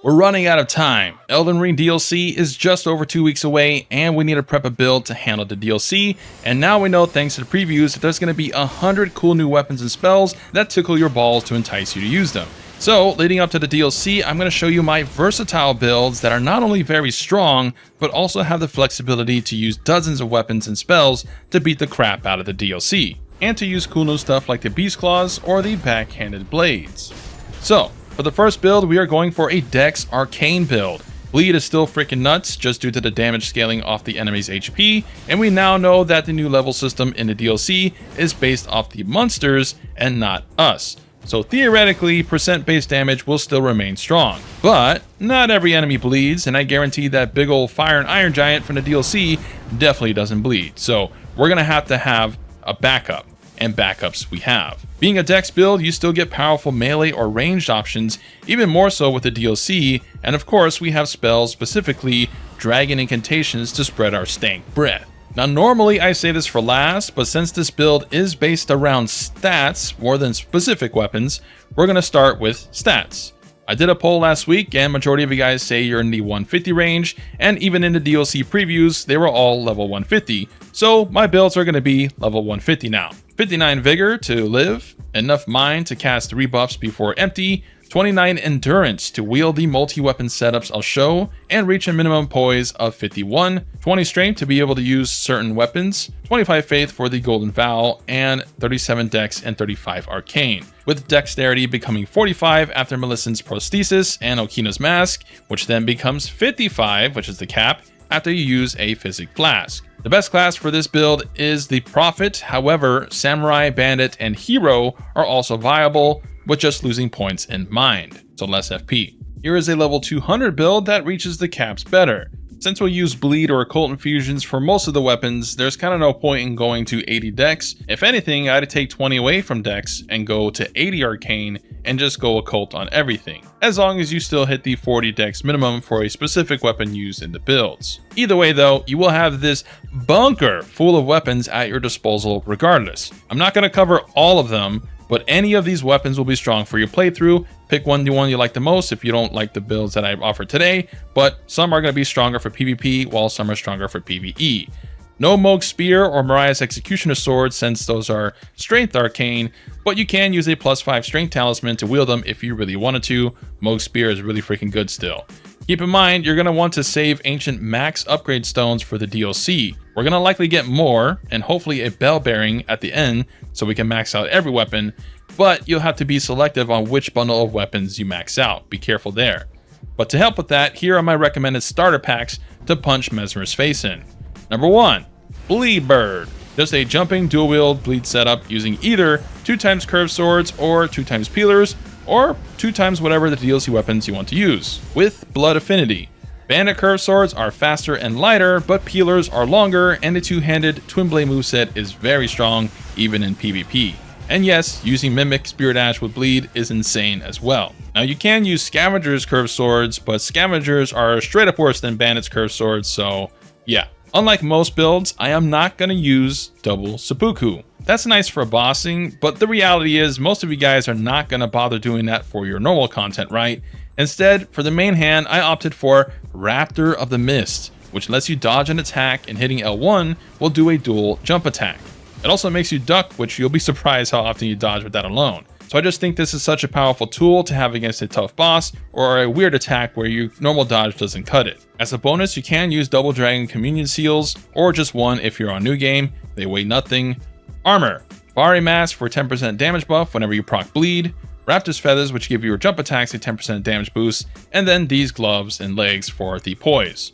We're running out of time. Elden Ring DLC is just over 2 weeks away, and we need to prep a build to handle the DLC. And now we know, thanks to the previews, that there's going to be 100 cool new weapons and spells that tickle your balls to entice you to use them. So, leading up to the DLC, I'm going to show you my versatile builds that are not only very strong, but also have the flexibility to use dozens of weapons and spells to beat the crap out of the DLC, and to use cool new stuff like the Beast Claws or the backhanded blades. So, for the first build, we are going for a DEX ARCANE build. Bleed is still freaking nuts just due to the damage scaling off the enemy's HP, and we now know that the new level system in the DLC is based off the monsters and not us. So theoretically, percent-based damage will still remain strong. But not every enemy bleeds, and I guarantee that big old Fire and Iron Giant from the DLC definitely doesn't bleed. So we're gonna have to have a backup, and backups we have. Being a DEX build, you still get powerful melee or ranged options, even more so with the DLC, and of course we have spells, specifically dragon incantations, to spread our stank breath. Now normally I say this for last, but since this build is based around stats more than specific weapons, we're going to start with stats. I did a poll last week and majority of you guys say you're in the 150 range, and even in the DLC previews they were all level 150, so my builds are going to be level 150 now. 59 vigor to live, enough mind to cast 3 buffs before empty, 29 endurance to wield the multi-weapon setups I'll show and reach a minimum poise of 51, 20 strength to be able to use certain weapons, 25 faith for the golden vow, and 37 dex and 35 arcane, with dexterity becoming 45 after Millicent's prosthesis and Okina's mask, which then becomes 55, which is the cap, after you use a physic flask. The best class for this build is the Prophet, however, Samurai, Bandit, and Hero are also viable, with just losing points in mind, so less FP. Here is a level 200 build that reaches the caps better. Since we'll use bleed or occult infusions for most of the weapons, there's kind of no point in going to 80 dex. If anything, I'd take 20 away from dex and go to 80 arcane and just go occult on everything, as long as you still hit the 40 dex minimum for a specific weapon used in the builds. Either way though, you will have this bunker full of weapons at your disposal regardless. I'm not going to cover all of them, but any of these weapons will be strong for your playthrough. Pick one you like the most if you don't like the builds that I've offered today, but some are going to be stronger for PvP while some are stronger for PvE. No Moog Spear or Mariah's Executioner Sword since those are strength arcane, but you can use a +5 strength talisman to wield them if you really wanted to. Moog Spear is really freaking good still. Keep in mind, you're going to want to save ancient max upgrade stones for the DLC. We're going to likely get more, and hopefully a bell bearing at the end, so we can max out every weapon, but you'll have to be selective on which bundle of weapons you max out. Be careful there. But to help with that, here are my recommended starter packs to punch Messmer's face in. Number 1, Bleed Bird. Just a jumping dual wield bleed setup using either 2x curved swords or 2x peelers, or 2x whatever the DLC weapons you want to use, with blood affinity. Bandit curved swords are faster and lighter, but peelers are longer, and the two-handed twin blade moveset is very strong even in PvP. And yes, using Mimic Spirit Ash with bleed is insane as well. Now you can use Scavenger's curved swords, but Scavengers are straight up worse than Bandit's curved swords, so yeah. Unlike most builds, I am not going to use double seppuku. That's nice for bossing, but the reality is most of you guys are not going to bother doing that for your normal content, right? Instead, for the main hand, I opted for Raptor of the Mist, which lets you dodge an attack, and hitting L1 will do a dual jump attack. It also makes you duck, which you'll be surprised how often you dodge with that alone. So I just think this is such a powerful tool to have against a tough boss or a weird attack where your normal dodge doesn't cut it. As a bonus, you can use double dragon communion seals, or just one if you're on new game. They weigh nothing. Armor. Fiery Mask for 10% damage buff whenever you proc bleed. Raptor's Feathers, which give your jump attacks a 10% damage boost, and then these gloves and legs for the poise.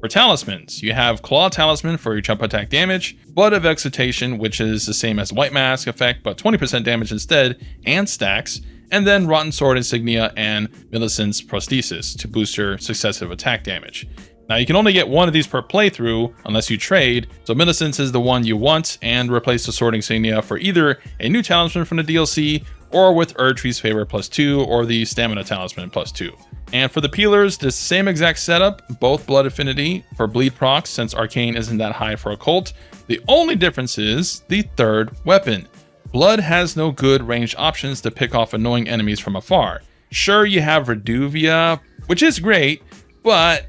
For talismans, you have Claw Talisman for your jump attack damage, Blood of Excitation, which is the same as White Mask effect but 20% damage instead, and stacks, and then Rotten Sword Insignia and Millicent's Prosthesis to boost your successive attack damage. Now you can only get one of these per playthrough unless you trade, so Millicent's is the one you want, and replace the Sword Insignia for either a new talisman from the DLC or with Erdtree's Favor +2 or the Stamina Talisman +2. And for the peelers, the same exact setup, both blood affinity for bleed procs since arcane isn't that high for occult. The only difference is the third weapon. Blood has no good ranged options to pick off annoying enemies from afar. Sure, you have Reduvia, which is great, but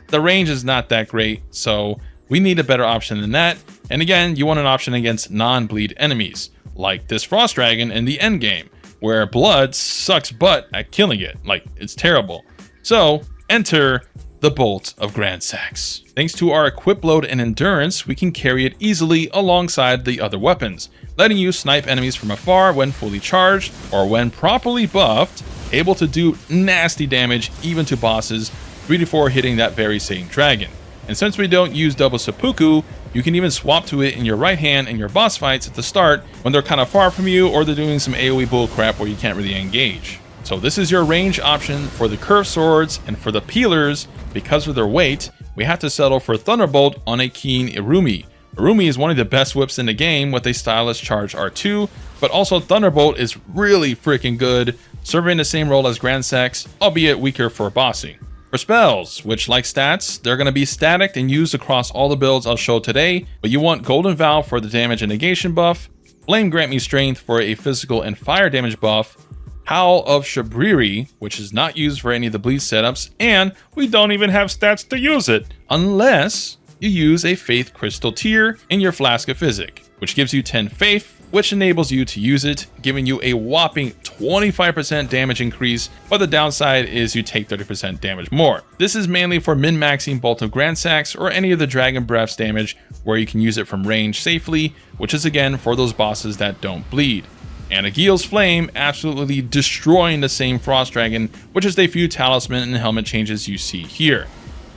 the range is not that great, so we need a better option than that. And again, you want an option against non-bleed enemies, like this frost dragon in the end game, where blood sucks butt at killing it. Like, it's terrible. So enter the Bolt of Gransax. Thanks to our equip load and endurance, we can carry it easily alongside the other weapons, letting you snipe enemies from afar when fully charged, or when properly buffed, able to do nasty damage even to bosses before hitting that very same dragon. And since we don't use double seppuku, you can even swap to it in your right hand in your boss fights at the start when they're kind of far from you or they're doing some AoE bullcrap where you can't really engage. So this is your range option for the curved swords, and for the peelers, because of their weight, we have to settle for Thunderbolt on a keen urumi. Urumi is one of the best whips in the game with a stylish charge R2, but also Thunderbolt is really freaking good, serving the same role as Gransax, albeit weaker for bossing. For spells, which like stats, they're going to be static and used across all the builds I'll show today, but you want Golden Vow for the damage and negation buff, Flame Grant Me Strength for a physical and fire damage buff, Howl of Shabriri, which is not used for any of the bleed setups, and we don't even have stats to use it, unless you use a Faith Crystal tier in your Flask of Physic, which gives you 10 Faith, which enables you to use it, giving you a whopping 25% damage increase, but the downside is you take 30% damage more. This is mainly for min-maxing Bolt of Gransax or any of the Dragon Breath's damage where you can use it from range safely, which is again for those bosses that don't bleed. And Agiel's Flame absolutely destroying the same Frost Dragon, which is the few talisman and helmet changes you see here.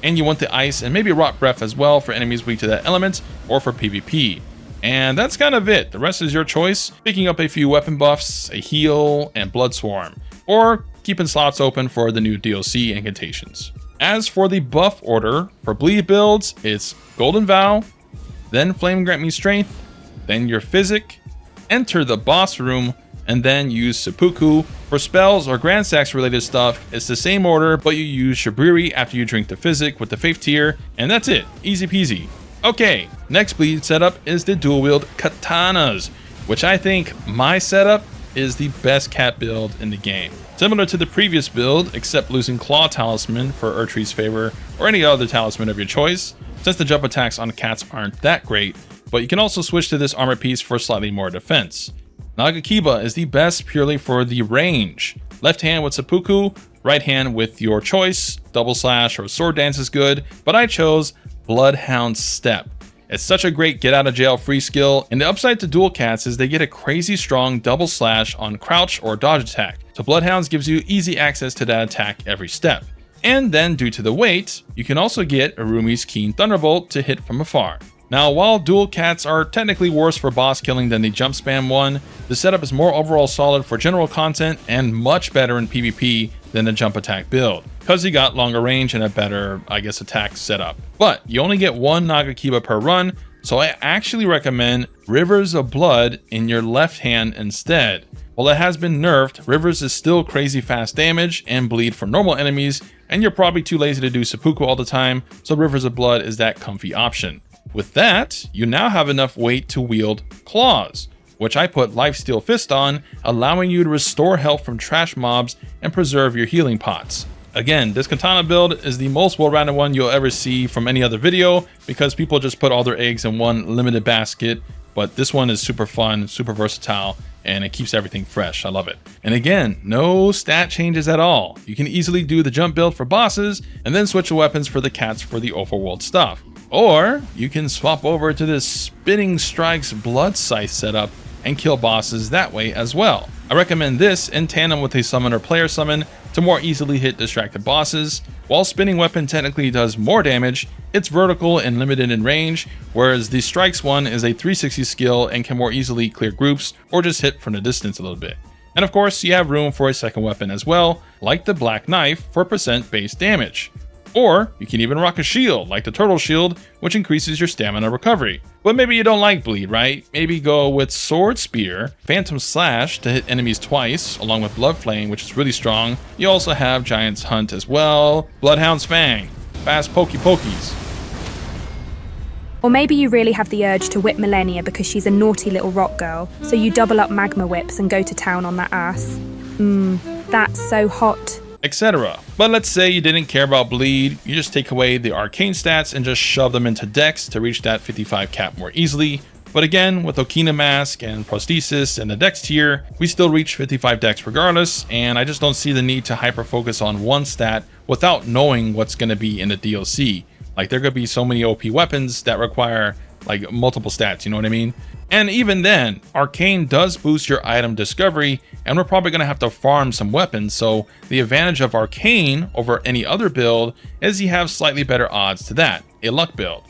And you want the Ice and maybe Rock Breath as well for enemies weak to that element or for PvP. And that's kind of it. The rest is your choice, picking up a few weapon buffs, a heal, and Blood Swarm, or keeping slots open for the new DLC incantations. As for the buff order, for bleed builds, it's Golden Vow, then Flame Grant Me Strength, then your Physic, enter the boss room, and then use seppuku. For spells or Gransax related stuff, it's the same order, but you use Shabriri after you drink the Physic with the Faith tier, and that's it. Easy peasy. Okay, next bleed setup is the dual wield katanas, which I think my setup is the best cat build in the game. Similar to the previous build, except losing Claw Talisman for Erdtree's favor or any other talisman of your choice, since the jump attacks on cats aren't that great, but you can also switch to this armor piece for slightly more defense. Nagakib is the best purely for the range. Left hand with seppuku, right hand with your choice. Double slash or sword dance is good, but I chose Bloodhound Step. It's such a great get out of jail free skill, and the upside to dual cats is they get a crazy strong double slash on crouch or dodge attack. So Bloodhounds gives you easy access to that attack every step. And then due to the weight, you can also get Urumi's Keen Thunderbolt to hit from afar. Now, while dual cats are technically worse for boss killing than the jump spam one, the setup is more overall solid for general content and much better in PvP than the jump attack build, because you got longer range and a better, I guess, attack setup. But you only get one Nagakib per run, so I actually recommend Rivers of Blood in your left hand instead. While it has been nerfed, Rivers is still crazy fast damage and bleed for normal enemies, and you're probably too lazy to do seppuku all the time, so Rivers of Blood is that comfy option. With that, you now have enough weight to wield Claws, which I put Lifesteal Fist on, allowing you to restore health from trash mobs and preserve your healing pots. Again, this Katana build is the most well-rounded one you'll ever see from any other video, because people just put all their eggs in one limited basket, but this one is super fun, super versatile, and it keeps everything fresh. I love it. And again, no stat changes at all. You can easily do the jump build for bosses, and then switch the weapons for the cats for the overworld stuff. Or you can swap over to this Spinning Strikes Blood Scythe setup and kill bosses that way as well. I recommend this in tandem with a summon or player summon to more easily hit distracted bosses. While Spinning Weapon technically does more damage, it's vertical and limited in range, whereas the Strikes one is a 360 skill and can more easily clear groups or just hit from the distance a little bit. And of course, you have room for a second weapon as well, like the Black Knife for % base damage. Or you can even rock a shield, like the Turtle Shield, which increases your stamina recovery. But maybe you don't like bleed, right? Maybe go with Sword Spear, Phantom Slash to hit enemies twice, along with Blood Flame, which is really strong. You also have Giant's Hunt as well, Bloodhound's Fang, fast pokey pokies. Or maybe you really have the urge to whip Millennia because she's a naughty little rock girl, so you double up magma whips and go to town on that ass. That's so hot. etc. But let's say you didn't care about bleed, you just take away the arcane stats and just shove them into DEX to reach that 55 cap more easily. But again, with Okina Mask and Prosthesis and the DEX tier, we still reach 55 DEX regardless, and I just don't see the need to hyper focus on one stat without knowing what's going to be in the DLC. Like, there could be so many OP weapons that require like multiple stats, you know what I mean? And even then, Arcane does boost your item discovery, and we're probably going to have to farm some weapons, so the advantage of Arcane over any other build is you have slightly better odds to that, a luck build.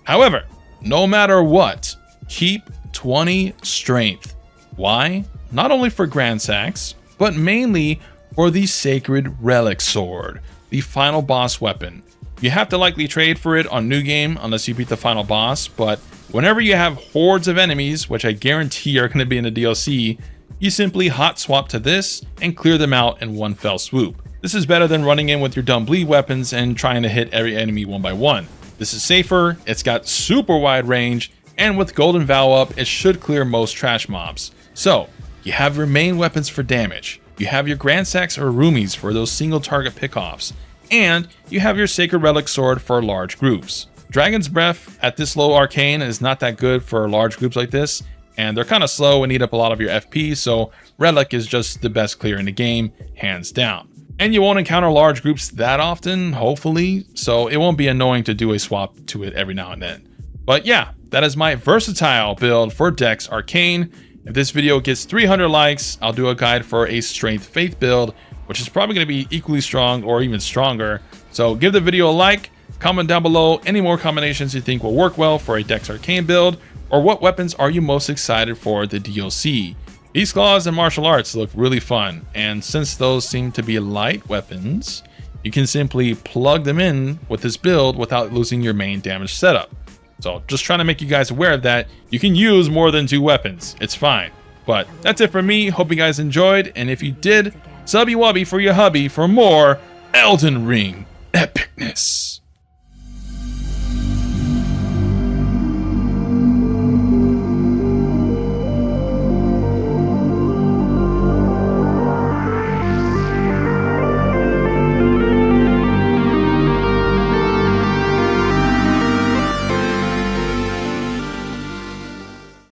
However, no matter what, keep 20 strength. Why? Not only for gransax, but mainly for the Sacred Relic Sword, the final boss weapon. You have to likely trade for it on New Game unless you beat the final boss, but whenever you have hordes of enemies, which I guarantee are going to be in the DLC, you simply hot swap to this and clear them out in one fell swoop. This is better than running in with your dumb bleed weapons and trying to hit every enemy one by one. This is safer, it's got super wide range, and with Golden Vow up, it should clear most trash mobs. So, you have your main weapons for damage, you have your gransax or urumis for those single target pickoffs, and you have your Sacred Relic Sword for large groups. Dragon's Breath at this low arcane is not that good for large groups like this, and they're kind of slow and eat up a lot of your FP, so Relic is just the best clear in the game, hands down. And you won't encounter large groups that often, hopefully, so it won't be annoying to do a swap to it every now and then. But yeah, that is my versatile build for DEX Arcane. If this video gets 300 likes, I'll do a guide for a Strength Faith build, which is probably going to be equally strong or even stronger. So give the video a like, comment down below any more combinations you think will work well for a DEX Arcane build, or what weapons are you most excited for the DLC. Beast Claws and Martial Arts look really fun, and since those seem to be light weapons, you can simply plug them in with this build without losing your main damage setup. So just trying to make you guys aware of that. You can use more than 2 weapons, it's fine. But that's it for me, hope you guys enjoyed, and if you did, subby wubby for your hubby for more Elden Ring epicness.